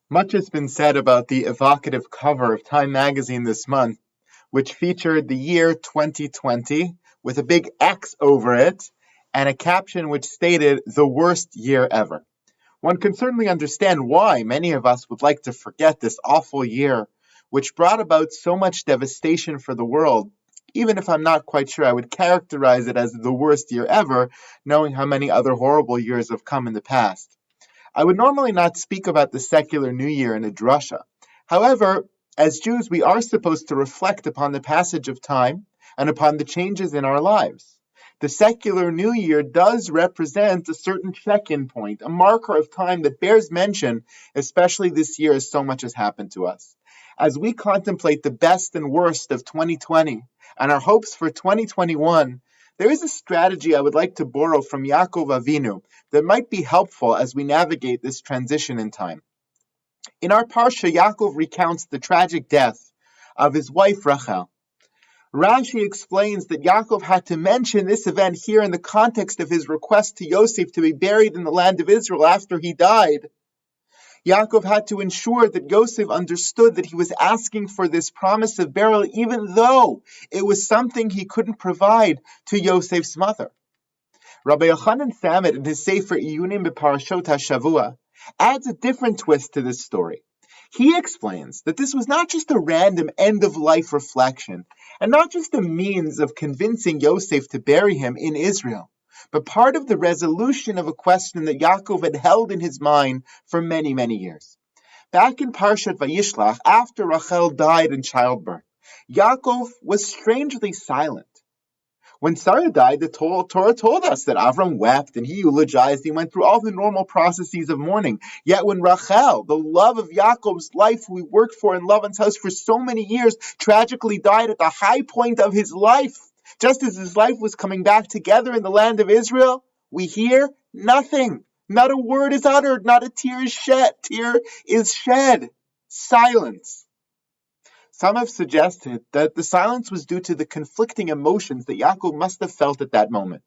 Much has been said about the evocative cover of Time magazine this month, which featured the year 2020 with a big X over it and a caption which stated, "The worst year ever." One can certainly understand why many of us would like to forget this awful year, which brought about so much devastation for the world, even if I'm not quite sure I would characterize it as the worst year ever, knowing how many other horrible years have come in the past. I would normally not speak about the secular New Year in a drasha. However, as Jews, we are supposed to reflect upon the passage of time and upon the changes in our lives. The secular New Year does represent a certain check-in point, a marker of time that bears mention, especially this year as so much has happened to us. As we contemplate the best and worst of 2020 and our hopes for 2021, there is a strategy I would like to borrow from Yaakov Avinu that might be helpful as we navigate this transition in time. In our Parsha, Yaakov recounts the tragic death of his wife Rachel. Rashi explains that Yaakov had to mention this event here in the context of his request to Yosef to be buried in the land of Israel after he died. Yaakov had to ensure that Yosef understood that he was asking for this promise of burial, even though it was something he couldn't provide to Yosef's mother. Rabbi Yochanan Samet, in his Sefer Iyunim Parashat HaShavua, adds a different twist to this story. He explains that this was not just a random end-of-life reflection, and not just a means of convincing Yosef to bury him in Israel, but part of the resolution of a question that Yaakov had held in his mind for many, many years. Back in Parashat Vayishlach, after Rachel died in childbirth, Yaakov was strangely silent. When Sarah died, the Torah told us that Avram wept and he eulogized. He went through all the normal processes of mourning. Yet when Rachel, the love of Yaakov's life, who he worked for in Lavan's house for so many years, tragically died at the high point of his life, just as his life was coming back together in the land of Israel, we hear nothing. Not a word is uttered. Not a tear is shed. Silence. Some have suggested that the silence was due to the conflicting emotions that Yaakov must have felt at that moment.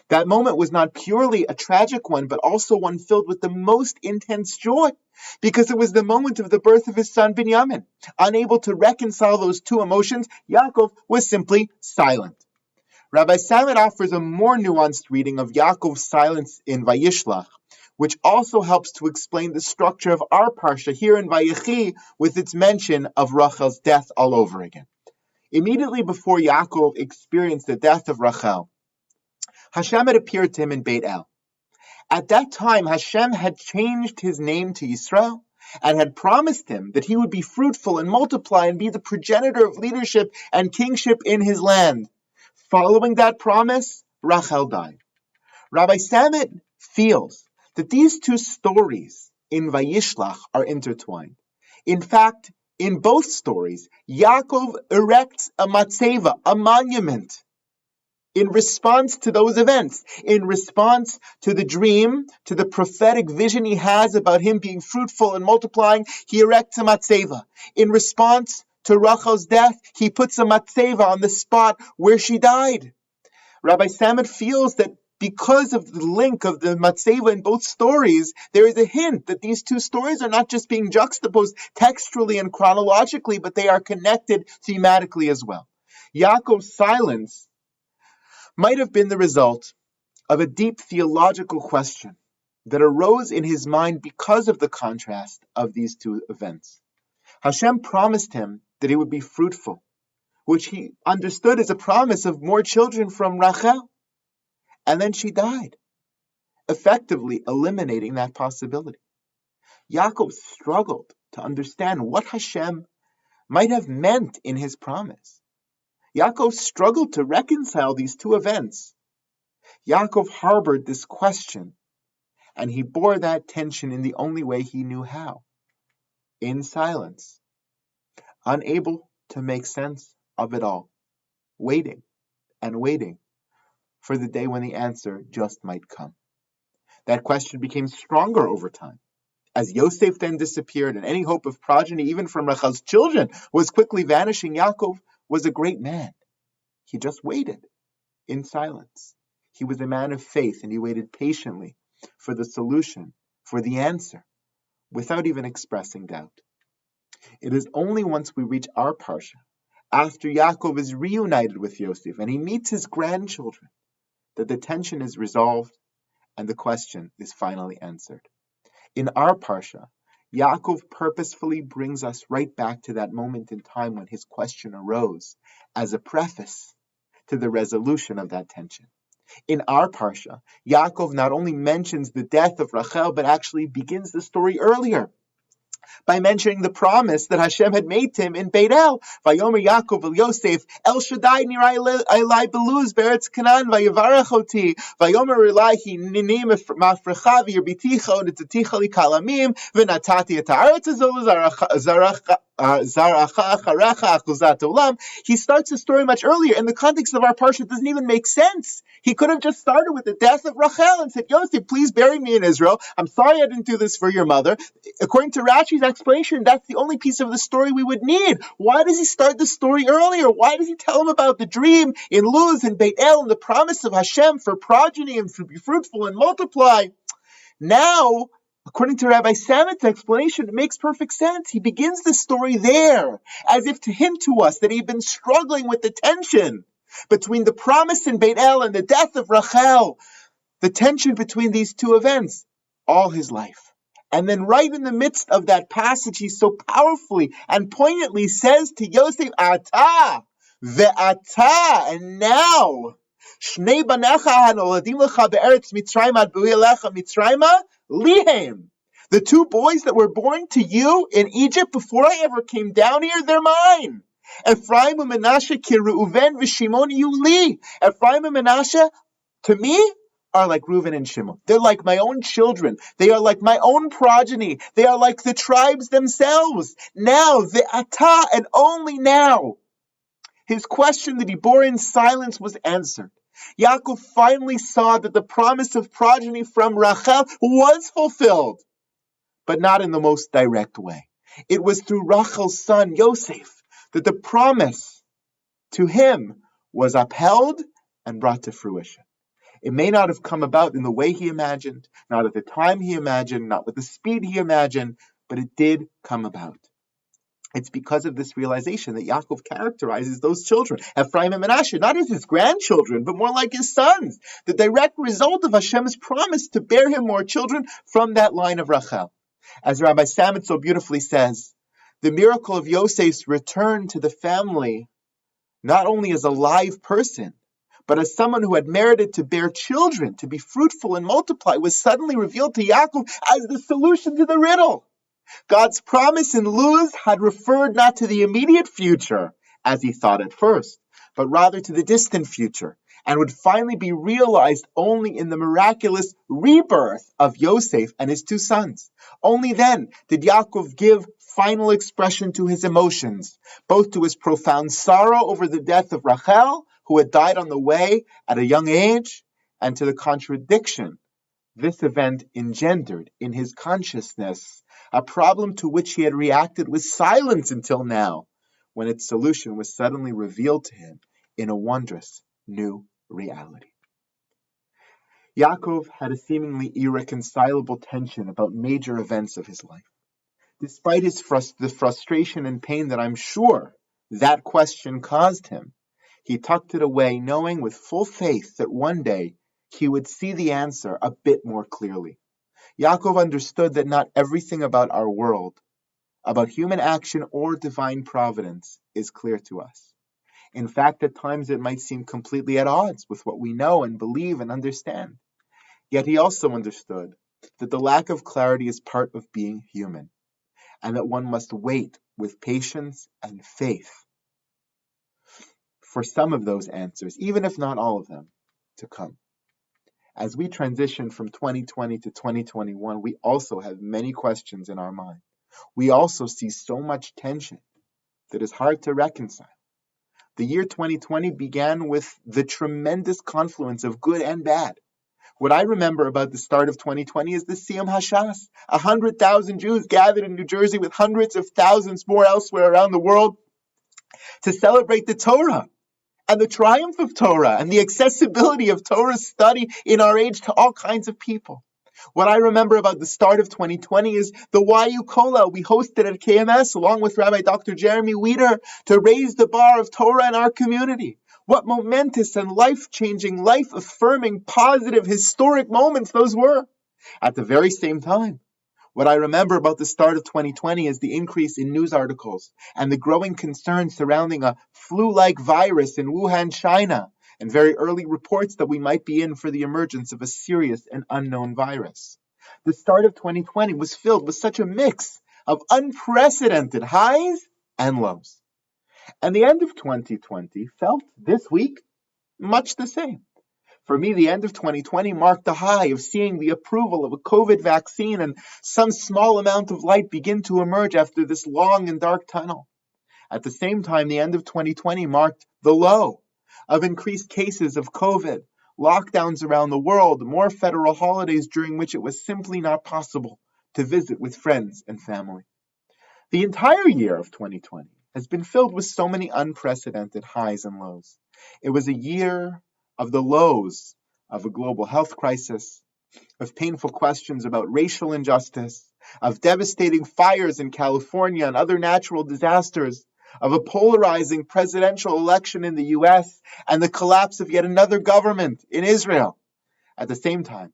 That moment was not purely a tragic one, but also one filled with the most intense joy, because it was the moment of the birth of his son Binyamin. Unable to reconcile those two emotions, Yaakov was simply silent. Rabbi Samet offers a more nuanced reading of Yaakov's silence in Vayishlach, which also helps to explain the structure of our Parsha here in Vayechi with its mention of Rachel's death all over again. Immediately before Yaakov experienced the death of Rachel, Hashem had appeared to him in Beit El. At that time, Hashem had changed his name to Yisrael and had promised him that he would be fruitful and multiply and be the progenitor of leadership and kingship in his land. Following that promise, Rachel died. Rabbi Samet feels that these two stories in Vayishlach are intertwined. In fact, in both stories, Yaakov erects a matzeva, a monument, in response to those events, in response to the dream, to the prophetic vision he has about him being fruitful and multiplying, he erects a matzeva. In response to Rachel's death, he puts a matzeva on the spot where she died. Rabbi Samet feels that because of the link of the matzeva in both stories, there is a hint that these two stories are not just being juxtaposed textually and chronologically, but they are connected thematically as well. Yaakov's silence might have been the result of a deep theological question that arose in his mind because of the contrast of these two events. Hashem promised him that he would be fruitful, which he understood as a promise of more children from Rachel. And then she died, effectively eliminating that possibility. Yaakov struggled to understand what Hashem might have meant in his promise. Yaakov struggled to reconcile these two events. Yaakov harbored this question, and he bore that tension in the only way he knew how, in silence, unable to make sense of it all, waiting and waiting for the day when the answer just might come. That question became stronger over time. As Yosef then disappeared and any hope of progeny, even from Rachel's children, was quickly vanishing, Yaakov was a great man. He just waited in silence. He was a man of faith, and he waited patiently for the solution, for the answer. without even expressing doubt. It is only once we reach our Parsha, after Yaakov is reunited with Yosef and he meets his grandchildren, that the tension is resolved and the question is finally answered. In our Parsha, Yaakov purposefully brings us right back to that moment in time when his question arose as a preface to the resolution of that tension. In our Parsha, Yaakov not only mentions the death of Rachel, but actually begins the story earlier by mentioning the promise that Hashem had made to him in Beit El. Vayomer Yaakov el Yosef, El Shaddai nirai elai beluz beretz Canaan, vayevarach oti, vayomer elai hineni mafrecha v'yirbiticha u'netaticha li kalamim, v'natati et haaretz azol zaracha acharecha achuzat olam. He starts the story much earlier. In the context of our parsha, it doesn't even make sense. He could have just started with the death of Rachel and said, Yosef, please bury me in Israel. I'm sorry I didn't do this for your mother. According to Rashi's explanation, that's the only piece of the story we would need. Why does he start the story earlier? Why does he tell him about the dream in Luz and Beit El and the promise of Hashem for progeny and to be fruitful and multiply? Now, according to Rabbi Samet's explanation, it makes perfect sense. He begins the story there, as if to hint to us that he'd been struggling with the tension between the promise in Beit El and the death of Rachel, the tension between these two events, all his life. And then right in the midst of that passage, he so powerfully and poignantly says to Yosef, Ata, ve'ata, and now, Shnei banecha hanoladim lecha be'eretz Mitzrayim ad bui elecha Mitzrayima lihem. The two boys that were born to you in Egypt before I ever came down here, they're mine. Ephraim and Menashe ki Reuven v'Shimon yu li. Ephraim and Menashe, to me, are like Reuven and Shimon. They're like my own children. They are like my own progeny. They are like the tribes themselves. Now, the Ata, and only now, his question that he bore in silence was answered. Yaakov finally saw that the promise of progeny from Rachel was fulfilled, but not in the most direct way. It was through Rachel's son, Yosef, that the promise to him was upheld and brought to fruition. It may not have come about in the way he imagined, not at the time he imagined, not with the speed he imagined, but it did come about. It's because of this realization that Yaakov characterizes those children, Ephraim and Menashe, not as his grandchildren, but more like his sons, the direct result of Hashem's promise to bear him more children from that line of Rachel. As Rabbi Samet so beautifully says, the miracle of Yosef's return to the family, not only as a live person, but as someone who had merited to bear children, to be fruitful and multiply, was suddenly revealed to Yaakov as the solution to the riddle. God's promise in Luz had referred not to the immediate future, as he thought at first, but rather to the distant future, and would finally be realized only in the miraculous rebirth of Yosef and his two sons. Only then did Yaakov give final expression to his emotions, both to his profound sorrow over the death of Rachel, who had died on the way at a young age, and to the contradiction this event engendered in his consciousness, a problem to which he had reacted with silence until now, when its solution was suddenly revealed to him in a wondrous new reality. Yaakov had a seemingly irreconcilable tension about major events of his life. Despite the frustration and pain that I'm sure that question caused him, he tucked it away, knowing with full faith that one day he would see the answer a bit more clearly. Yaakov understood that not everything about our world, about human action or divine providence, is clear to us. In fact, at times it might seem completely at odds with what we know and believe and understand. Yet he also understood that the lack of clarity is part of being human, and that one must wait with patience and faith for some of those answers, even if not all of them, to come. As we transition from 2020 to 2021, we also have many questions in our mind. We also see so much tension that is hard to reconcile. The year 2020 began with the tremendous confluence of good and bad. What I remember about the start of 2020 is the Siyum Hashas. 100,000 Jews gathered in New Jersey with hundreds of thousands more elsewhere around the world to celebrate the Torah and the triumph of Torah and the accessibility of Torah's study in our age to all kinds of people. What I remember about the start of 2020 is the YU Kola we hosted at KMS along with Rabbi Dr. Jeremy Weider to raise the bar of Torah in our community. What momentous and life-changing, life-affirming, positive, historic moments those were. At the very same time, what I remember about the start of 2020 is the increase in news articles and the growing concern surrounding a flu-like virus in Wuhan, China, and very early reports that we might be in for the emergence of a serious and unknown virus. The start of 2020 was filled with such a mix of unprecedented highs and lows. And the end of 2020 felt this week much the same. For me, the end of 2020 marked the high of seeing the approval of a COVID vaccine and some small amount of light begin to emerge after this long and dark tunnel. At the same time, the end of 2020 marked the low of increased cases of COVID, lockdowns around the world, more federal holidays during which it was simply not possible to visit with friends and family. The entire year of 2020 has been filled with so many unprecedented highs and lows. It was a year of the lows of a global health crisis, of painful questions about racial injustice, of devastating fires in California and other natural disasters, of a polarizing presidential election in the US, and the collapse of yet another government in Israel. At the same time,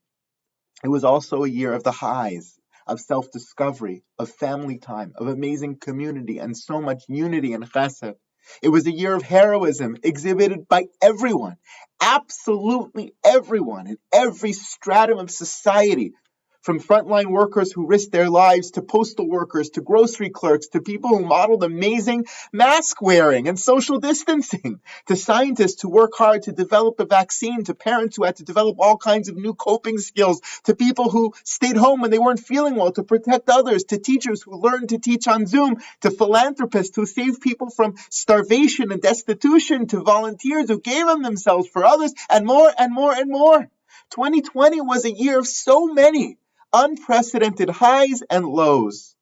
it was also a year of the highs, of self-discovery, of family time, of amazing community, and so much unity and chesed. It was a year of heroism exhibited by everyone, absolutely everyone, in every stratum of society, from frontline workers who risked their lives to postal workers to grocery clerks to people who modeled amazing mask wearing and social distancing to scientists who work hard to develop a vaccine to parents who had to develop all kinds of new coping skills to people who stayed home when they weren't feeling well to protect others to teachers who learned to teach on Zoom to philanthropists who saved people from starvation and destitution to volunteers who gave of themselves for others and more and more and more. 2020 was a year of so many unprecedented highs and lows.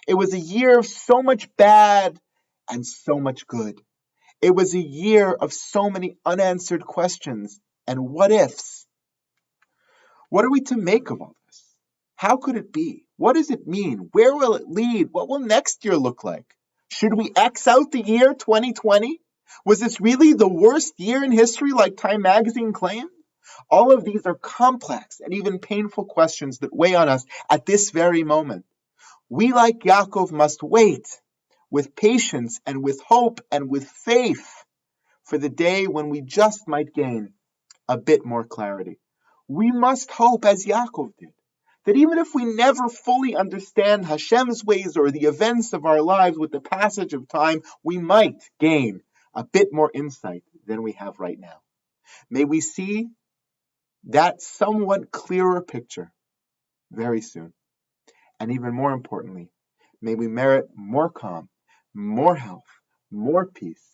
It was a year of so much bad and so much good. It was a year of so many unanswered questions and what ifs. What are we to make of all this? How could it be? What does it mean? Where will it lead? What will next year look like? Should we X out the year 2020? Was this really the worst year in history like Time magazine claimed? All of these are complex and even painful questions that weigh on us at this very moment. We, like Yaakov, must wait with patience and with hope and with faith for the day when we just might gain a bit more clarity. We must hope, as Yaakov did, that even if we never fully understand Hashem's ways or the events of our lives with the passage of time, we might gain a bit more insight than we have right now. May we see that somewhat clearer picture very soon. And even more importantly, may we merit more calm, more health, more peace,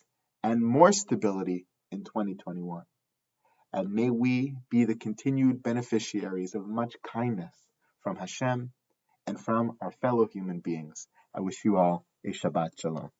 and more stability in 2021. And may we be the continued beneficiaries of much kindness from Hashem and from our fellow human beings. I wish you all a Shabbat Shalom.